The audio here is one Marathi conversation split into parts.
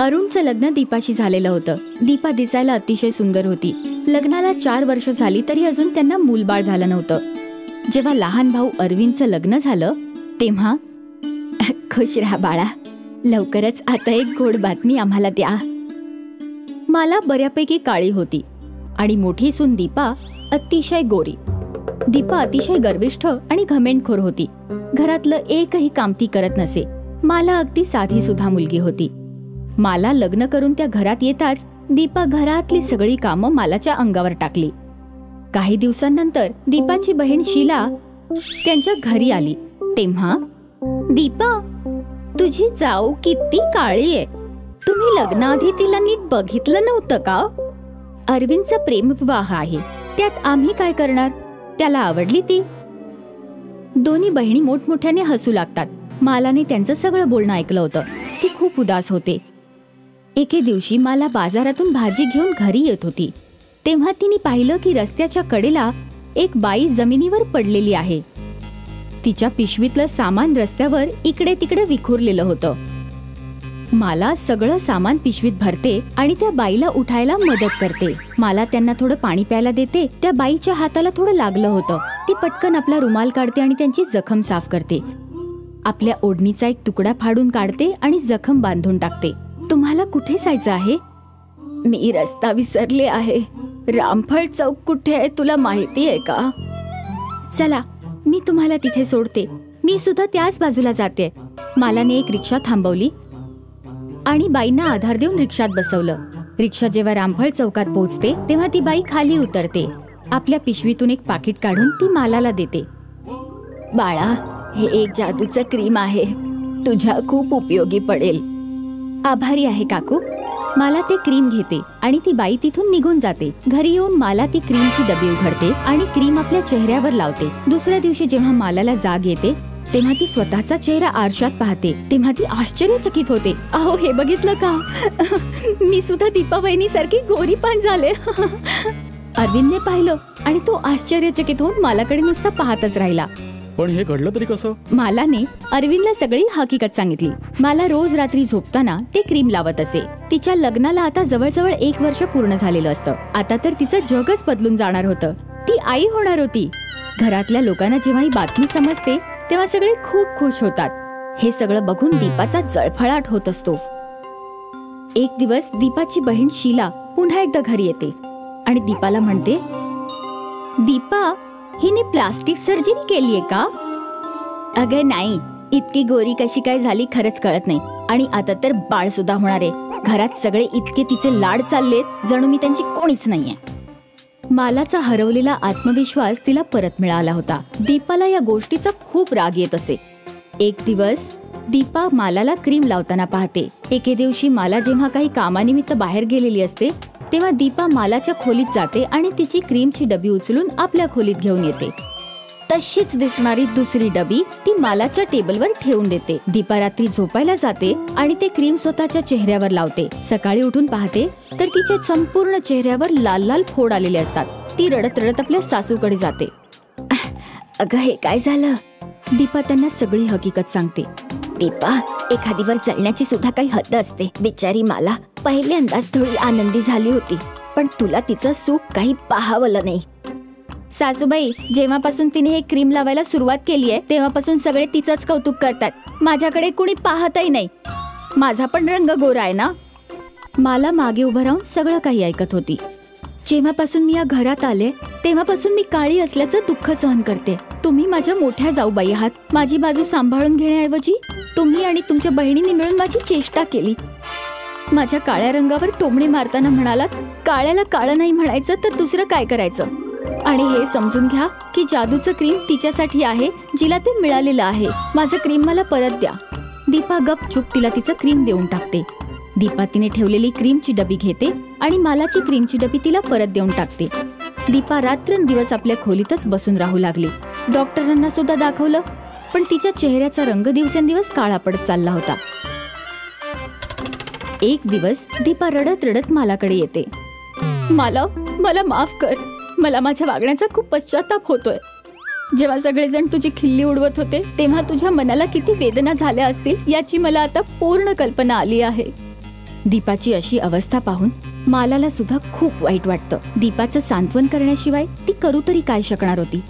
अरुणचं लग्न दीपाशी झालेलं होतं. दीपा दिसायला अतिशय सुंदर होती. लग्नाला 4 वर्ष झाली तरी अजून त्यांना मूलबाळ झालं नव्हतं. जेव्हा लहान भाऊ अरविंदचं लग्न झालं तेव्हा खुश राहा बाळा, लवकरच आता एक गोड बातमी आम्हाला द्या. मला बऱ्यापैकी काळी होती आणि मोठी सून दीपा अतिशय गोरी. दीपा अतिशय गर्विष्ठ आणि घमेंडखोर होती. घरातलं एकही काम ती करत नसे. मला अगदी साधी सुद्धा मुलगी होती. मला लग्न करून त्या घरात येताच दीपा घरातली सगळी कामं मालाच्या अंगावर टाकली. काही दिवसांनंतर दीपाची बहीण शीला त्यांच्या घरी आली तेव्हा, दीपा, तुझी जाऊ किती काळी आहे. तुम्ही लग्नाआधी तिला नीट बघितलं नव्हतं का? अरविंदचा प्रेमविवाह आहे, त्यात आम्ही काय करणार? त्याला आवडली ती. दोन्ही बहिणी मोठमोठ्याने हसू लागतात. मालाने त्यांचं सगळं बोलणं ऐकलं होतं. ती खूप उदास होते. एके दिवशी माला बाजारातून भाजी घेऊन घरी येत होती तेव्हा तिने पाहिलं की रस्त्याच्या कडेला एक बाई जमिनीवर पडलेली आहे. तिच्या पिशवीतलं सामान रस्त्यावर इकडे तिकडे विखुरलेलं होतं. माला सगळं सामान पिशवीत भरते आणि त्या बाईला उठायला मदत करते. माला त्यांना थोडं पाणी प्यायला देते. त्या बाईच्या हाताला थोडं लागलं होतं. ती पटकन आपला रुमाल काढते आणि त्यांची जखम साफ करते. आपल्या ओढणीचा एक तुकडा फाडून काढते आणि जखम बांधून टाकते. तुम्हाला कुठे जायचं आहे? मी रस्ता विसरले आहे. रामफळ चौक कुठे आहे तुला माहिती आहे का? चला, मी तुम्हाला तिथे सोडते. मी सुद्धा त्याच बाजूला जाते. मालाने एक रिक्षा थांबवली आणि बाईंना आधार देऊन रिक्षात बसवलं. रिक्षा जेव्हा रामफळ चौकात पोहोचते तेव्हा ती बाई खाली उतरते. आपल्या पिशवीतून एक पाकिट काढून ती मालाला देते. बाळा, हे एक जादूचं क्रीम आहे, तुझ्या खूप उपयोगी पडेल. आभारी आहे काकू. माला ते क्रीम घेते आणि ती बाई तिथून निघून जाते. घरी येऊन माला ती क्रीमची डबी उघडते आणि क्रीम आपल्या चेहऱ्यावर लावते. दुसऱ्या दिवशी जेव्हा मालाला जाग येते तेव्हा ती स्वतःचा चेहरा आरशात पाहते तेव्हा ती आश्चर्यचकित होते. अहो, हे बघितलं का? मी सुद्धा दीपा बहिणीसारखी गोरी पण झाले. अरविंदने पाहिलं आणि तो आश्चर्यचकित होऊन मालाकडे नुसता पाहतच राहिला. पण हे घडलं तरी कसं? मालाने अरविंदला सगळी हकीकत सांगितली. माला रोज रात्री झोपताना ते क्रीम लावत असे. तिच्या लग्नाला आता जवळजवळ 1 वर्ष पूर्ण झालेलं असतं. आता तर तिचं जगच बदलून जाणार होतं. ती आई होणार होती. घरातल्या लोकांना जेव्हा ही बातमी समजते तेव्हा सगळे खूप खुश होतात. हे सगळं बघून दीपाचा जळफळाट होत असतो. एक दिवस दीपाची बहीण शीला पुन्हा एकदा घरी येते आणि दीपाला म्हणते, दीपा, हिने प्लास्टिक सर्जरी केलीये का? अगं नाही, इतकी गोरी कशी काय झाली खरंच कळत नाही. आणि आता तर बाळ सुद्धा होणार आहे. घरात सगळे इतके तिचे लाड चाललेत जणू मी त्यांची कोणीच नाहीये. मालाचा हरवलेला आत्मविश्वास तिला परत मिळाला होता. दीपाला या गोष्टीचा खूप राग येत असे. एक दिवस दीपा मालाला क्रीम लावताना पाहते. एके दिवशी माला जेव्हा काही कामानिमित्त बाहेर गेलेली असते तेव्हा दीपा मालाच्या खोलीत जाते आणि तिची क्रीमची डबी उचलून आपल्या खोलीत घेऊन येते. तशीच दिसणारी दुसरी डबी ती मालाच्या टेबलवर ठेवून देते. दीपा रात्री झोपायला जाते आणि ते क्रीम स्वतःच्या चेहऱ्यावर लावते. सकाळी उठून पाहते तर तिच्या संपूर्ण चेहऱ्यावर लाल लाल फोड आलेले असतात. ती रडत रडत आपल्या सासूकडे जाते. अगं, हे काय झालं? दीपा त्यांना सगळी हकीकत सांगते. दीपा, एखादीवर जळण्याची सुद्धा काही हद्द असते. बिचारी माला पहिल्यांदाच थोडी आनंदी झाली होती, पण तुला तिचं सुख काही पाहावलं नाही. सासूबाई, जेव्हापासून तिने हे क्रीम लावायला सुरुवात केली आहे तेव्हापासून सगळे तिचंच कौतुक करतात. माझ्याकडे कुणी पाहतही नाही. माझा पण रंग गोरा आहे ना? माला मागे उभं राहून सगळं काही ऐकत होती. जेव्हापासून मी या घरात आले तेव्हापासून मी काळी असल्याचं दुःख सहन करते. तुम्ही माझ्या मोठ्या जाऊबाई आहात. माझी बाजू सांभाळून घेण्याऐवजी तुम्ही आणि तुमच्या बहिणींनी मिळून माझी चेष्टा केली. माझ्या काळ्या रंगावर टोमणे मारताना म्हणालात, काळ्याला काळं नाही म्हणायचं तर दुसरं काय करायचं? आणि हे समजून घ्या की जादूचं क्रीम तिच्यासाठी आहे जिला ते मिळालेलं आहे. माझं क्रीम मला परत द्या. दीपा गपचूप तिला तिचं क्रीम देऊन टाकते. दीपा तिने ठेवलेली क्रीमची डबी घेते आणि मालाची क्रीमची डबी तिला परत देऊन टाकते. दीपा रात्रंदिवस आपल्या खोलीतच बसून राहू लागली. डॉक्टरांना सुद्धा दाखवलं, पण तिच्या चेहऱ्याचा रंग दिवसेंदिवस काळा पडत चालला होता. एक दिवस दीपा रडत रडत मालाकडे येते. मला माफ कर. मला माझ्या वागण्याचा खूप पश्चाताप होतोय. जेव्हा सगळेजण तुझी खिल्ली उडवत होते तेव्हा तुझ्या मनाला किती वेदना झाल्या असतील याची मला आता पूर्ण कल्पना आली आहे. दीपाची अशी अवस्था पाहून मालाला सुद्धा खूप वाईट वाटतं. दीपाचं सांत्वन करण्याशिवाय ती करू तरी काय शकणार होती.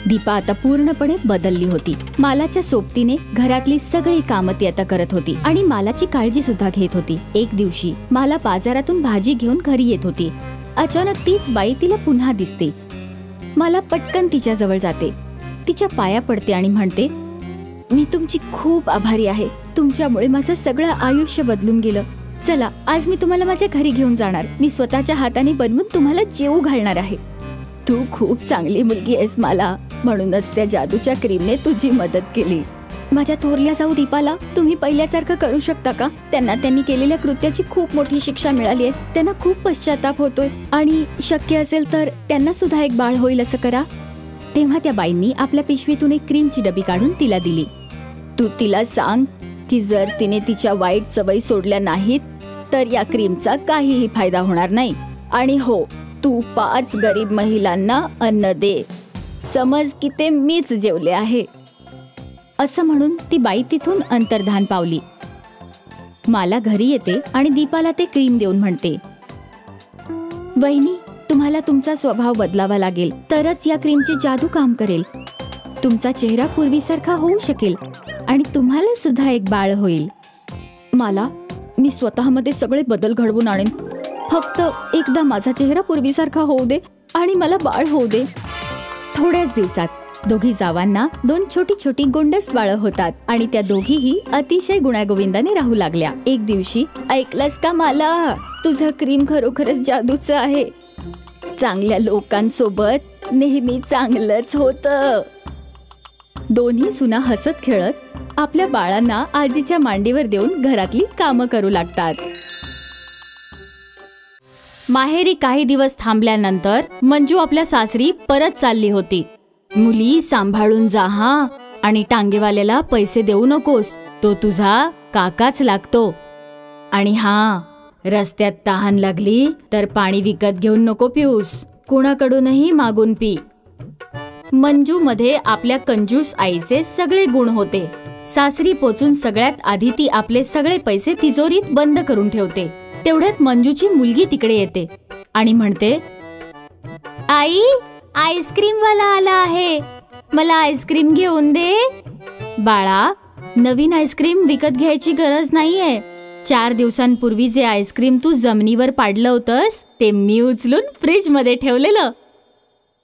दीपा आता पूर्णपणे बदलली होती. मालाच्या सोबतीने घरातली सगळी कामं ती आता करत होती आणि मालाची काळजी सुद्धा घेत होती. एक दिवशी माला बाजारातून भाजी घेऊन घरी येत होती. अचानक तीच बाई तिला पुन्हा दिसते. माला पटकन तिच्या जवळ जाते, तिच्या पाया पडते आणि म्हणते, मी तुमची खूप आभारी आहे. तुमच्यामुळे माझं सगळं आयुष्य बदलून गेलं. चला, आज मी तुम्हाला माझ्या घरी घेऊन जाणार. मी स्वतःच्या हाताने बनवून तुम्हाला जेवू घालणार आहे. तू खूप चांगली मुलगी आहेस मला, म्हणूनच त्या जादूच्या क्रीमने तुझी मदत केली. माझ्या थोरल्या जाऊ दीपाला तुम्ही पहिल्यासारखं करू शकता का? त्यांनी केलेल्या कृत्याची खूप मोठी शिक्षा मिळाली आहे. त्यांना खूप पश्चाताप होतोय आणि शक्य असेल तर त्यांना सुद्धा एक बाळ होईल असं करा. तेव्हा त्या बाईंनी आपल्या पिशवीतून एक क्रीमची डबी काढून तिला दिली. तू तिला सांग की जर तिने तिच्या वाईट सवयी सोडल्या नाहीत तर या क्रीमचा काहीही फायदा होणार नाही. आणि हो, तू 5 गरीब महिलांना अन्न दे. समज की ते मीच जेवले आहे. असं म्हणून ती बाई तिथून अंतर्धान पावली. माला घरी येते आणि दीपाला ते क्रीम देऊन म्हणते, वहिनी, तुम्हाला तुमचा स्वभाव बदलावा लागेल, तरच या क्रीमची जादू काम करेल. तुमचा चेहरा पूर्वीसारखा होऊ शकेल आणि तुम्हाला सुद्धा एक बाळ होईल. माला, मी स्वतःमध्ये सगळे बदल घडवून आणेन. फक्त एकदा माझा चेहरा पूर्वीसारखा होऊ दे आणि मला बाळ होऊ दे. थोड्याच दिवसात दोघी जावांना 2 छोटी छोटी गोंडस बाळं होतात आणि त्या दोघीही अतिशय गुण्यागोविंदाने राहू लागल्या. एक दिवशी, ऐकलंस का माला, तुझं क्रीम खरोखरच जादूचं आहे. चांगल्या लोकांसोबत नेहमी चांगलंच होतं. दोन्ही सुना हसत खेळत आपल्या बाळांना आजीच्या मांडीवर देऊन घरातली कामं करू लागतात. माहेरी काही दिवस थांबल्यानंतर मंजू आपल्या सासरी परत चालली होती. मुली, सांभाळून जा हा, आणि टांगेवाल्याला पैसे देऊ नकोस, तो तुझा काकाच लागतो. आणि हा, रस्त्यात तहान लागली तर पाणी विकत घेऊन नको पिऊस, कुणाकडूनही मागून पी. मंजू मध्ये आपल्या कंजूस आईचे सगळे गुण होते. सासरी पोचून सगळ्यात आधी ती आपले सगळे पैसे तिजोरीत बंद करून ठेवते. तेवढ्यात मंजूची मुलगी तिकडे येते आणि म्हणते, आई, आईस्क्रीम वाला आला आहे, मला आईस्क्रीम घेऊन दे. बाळा, नवीन आईस्क्रीम विकत घ्यायची गरज नाहीये. 4 दिवसांपूर्वी जे आईस्क्रीम तू जमिनीवर पाडलं होतंस ते मी उचलून फ्रीज मध्ये ठेवलेलं.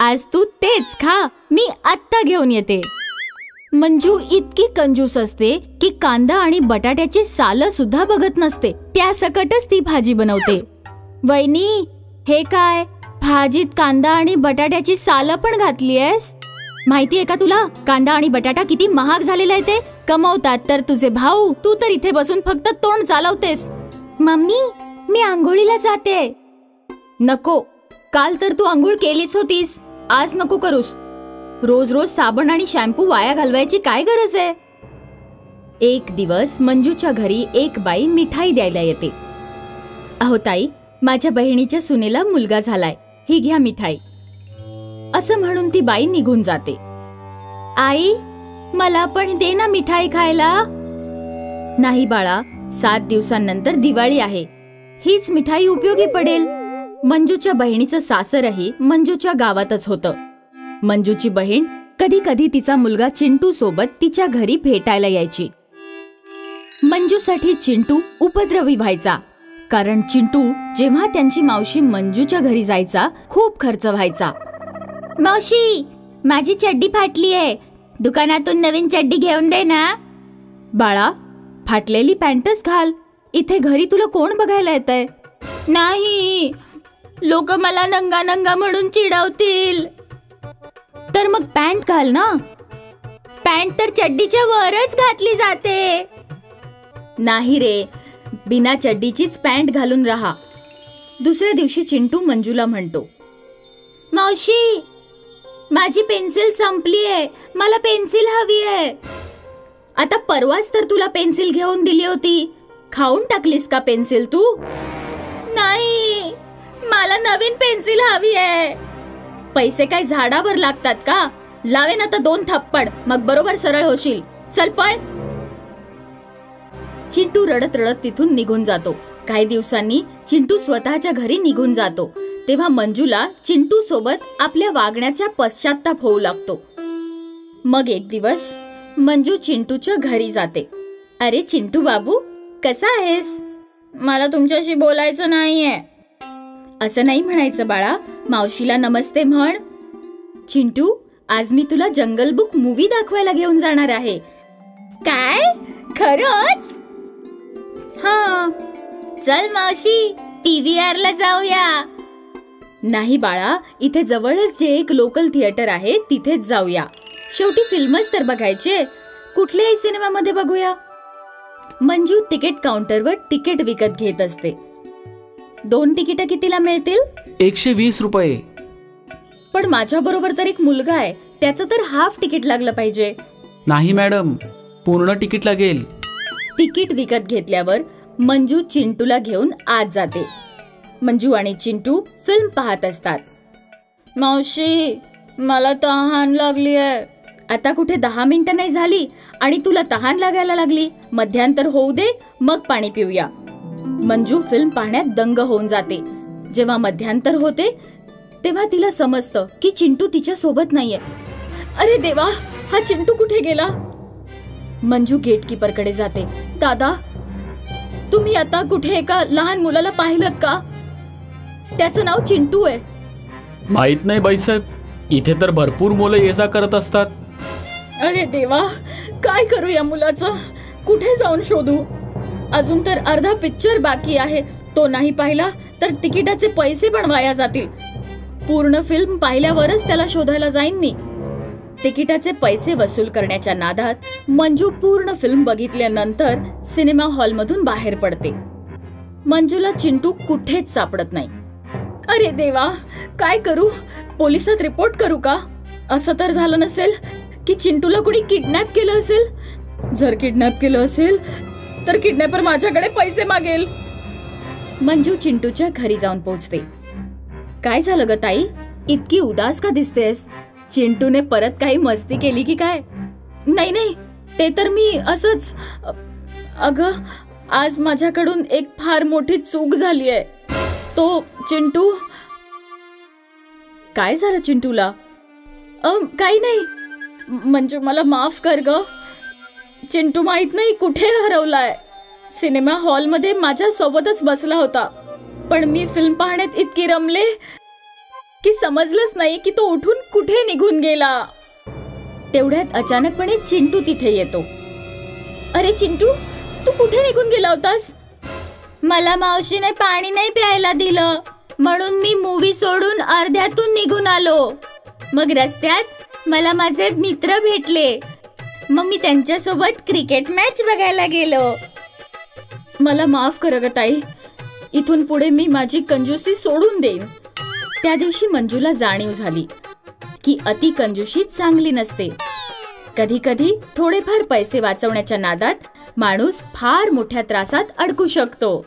आज तू तेच खा, मी आत्ता घेऊन येते. मंजू इतकी कंजूस असते की कांदा आणि बटाट्याची सालं सुद्धा बघत नसते. त्या सकटच ती भाजी बनवते. वहिनी, हे काय, भाजीत कांदा आणि बटाट्याची सालं पण घातली आहेस? माहितीये का तुला कांदा आणि बटाटा किती महाग झालेला आहे? ते कमवतात तर तुझे भाऊ, तू तर इथे बसून फक्त तोंड चालवतेस. मम्मी, मी आंघोळीला जाते. नको, काल तर तू आंघोळ केलीच होतीस, आज नको करूस. रोज रोज साबण आणि शॅम्पू वाया घालवायची काय गरज आहे? एक दिवस मंजूच्या घरी एक बाई मिठाई द्यायला येते. अहो ताई, माझ्या बहिणीच्या सुनेला मुलगा झालाय, ही घ्या मिठाई. असं म्हणून ती बाई निघून जाते. आई, मला पण दे ना मिठाई खायला. नाही बाळा, 7 दिवसांनंतर दिवाळी आहे, हीच मिठाई उपयोगी पडेल. मंजूच्या बहिणीचं सासरही मंजूच्या गावातच होतं. मंजूची बहीण कधी कधी तिचा मुलगा चिंटू सोबत तिच्या घरी भेटायला यायची. मंजूसाठी चिंटू उपद्रवी व्हायचा, कारण चिंटू जेव्हा त्यांची मावशी मंजूच्या घरी जायचा खूप खर्च व्हायचा. मावशी, माझी चड्डी फाटली आहे, दुकानातून नवीन चड्डी घेऊन दे ना. बाळा, फाटलेली पॅन्टच घाल, इथे घरी तुला कोण बघायला येतंय? नाही, लोक मला नंगा नंगा म्हणून चिडवतील. तर मग पॅन्ट घाल ना. पॅन्ट तर चड्डीच्या वरच घातली जाते. नाही रे, बिना चड्डीचीच पॅन्ट घालून राहा. दुसऱ्या दिवशी चिंटू मंजूला म्हणतो, मावशी, माझी पेन्सिल संपलीये, मला पेन्सिल हवी आहे. आता परवाच तर तुला पेन्सिल घेऊन दिली होती, खाऊन टाकलीस का पेन्सिल तू? नाही, मला नवीन पेन्सिल हवी आहे. पैसे काय झाडावर लागतात का? लावेन आता 2 थप्पड, मग बरोबर सरळ होशील. चल पळ. चिंटू रडत रडत तिथून निघून जातो, काही दिवसांनी चिंटू स्वतःच्या घरी निघून जातो तेव्हा मंजूला चिंटू सोबत आपल्या वागण्याचा पश्चाताप होऊ लागतो. मग एक दिवस मंजू चिंटूच्या घरी जाते. अरे चिंटू बाबू, कसा आहेस? मला तुमच्याशी बोलायचं नाहीये. असं नाही म्हणायचं बाळा, मावशीला नमस्ते म्हण. चिंटू, आज मी तुला जंगल बुक मूवी दाखवायला घेऊन जाणार आहे. काय? खरंच? हा, चल मावशी, PVR ला जाऊया. नाही बाळा, इथे जवळच जे एक लोकल थिएटर आहे तिथेच जाऊया. शेवटी फिल्मच तर बघायचे, कुठल्याही सिनेमामध्ये बघूया. मंजू तिकीट काउंटरवर तिकीट विकत घेत असते. 2 तिकीट कितीला मिळतील? 120 रुपये. पण माझ्या बरोबर तर एक मुलगा आहे, त्याचं तर हाफ तिकीट लागलं पाहिजे. नाही मॅडम, पूर्ण तिकीट लागेल. तिकीट विकत घेतल्यावर मंजू चिंटूला घेऊन आत जाते. मंजू आणि चिंटू फिल्म पाहत असतात. मावशी, मला तहान लागली आहे. आता कुठे 10 मिनिटं नाही झाली आणि तुला तहान लागायला लागली. मध्यांतर होऊ दे, मग पाणी पिऊया. मंजू फिल्म पाहण्यात दंग होऊन जाते. जेव्हा मध्यांतर होते तेव्हा तिला समजतं की चिंटू तिच्या सोबत नाहीये. अरे देवा, हा चिंटू कुठे गेला? मंजू गेटकीपरकडे जाते. दादा, तुम्ही आता कुठे एका लहान मुलाला पाहिलं का? त्याचं नाव चिंटू आहे. माहित नाही बाईसाहेब, इथे तर भरपूर मुलं ये जा करत असतात. अरे देवा, काय करू या मुलाचं? कुठे जाऊन शोधू? अजून तर अर्धा पिक्चर बाकी आहे. तो नाही पाहिला तर तिकिटाचे पैसे पण वाया जातील. पूर्ण फिल्म पाहिल्यावरच त्याला शोधायला जाईन मी. तिकिटाचे पैसे वसूल करण्याच्या नादात मंजू पूर्ण फिल्म बघितल्यानंतर सिनेमा हॉलमधून बाहेर पडते. मंजूला चिंटू कुठेच सापडत नाही. अरे देवा, काय करू? पोलिसात रिपोर्ट करू का? असं तर झालं नसेल की चिंटूला कुणी किडनॅप केलं असेल? जर किडनॅप केलं असेल तर किडनॅपर माझ्याकडे पैसे मागेल. मंजू चिंटूच्या घरी जाऊन पोहोचते. काय झालं ग ताई, इतकी उदास का दिसतेस? चिंटूने परत काही मस्ती केली की काय? नाही नाही, ते तर मी असंच. अगं, आज माझ्याकडून एक फार मोठी चूक झाली आहे. तो चिंटू. काय झालं चिंटूला? काही नाही मंजू, मला माफ कर ग. चिंटू माहित नाही कुठे हरवलाय. सिनेमा हॉलमध्ये माझ्या सोबतच बसला होता, पण मी फिल्म पाहण्यात इतकी रमले की समजलंच नाही की तो उठून कुठे निघून गेला. तेवढ्यात अचानकपणे चिंटू तिथे येतो. अरे चिंटू, तू कुठे निघून गेला होतास? मला मावशीने पाणी नाही प्यायला दिलं, म्हणून मी मूवी सोडून अर्ध्यातून निघून आलो. मग रस्त्यात मला माझे मित्र भेटले, मग मी त्यांच्यासोबत क्रिकेट मॅच बघायला गेलो. मला माफ कर ग ताई, इथून पुढे मी माझी कंजूसी सोडून देईन. त्या दिवशी मंजूला जाणीव झाली की अति कंजूसी चांगली नसते. कधी कधी थोडेफार पैसे वाचवण्याच्या नादात माणूस फार मोठ्या त्रासात अडकू शकतो.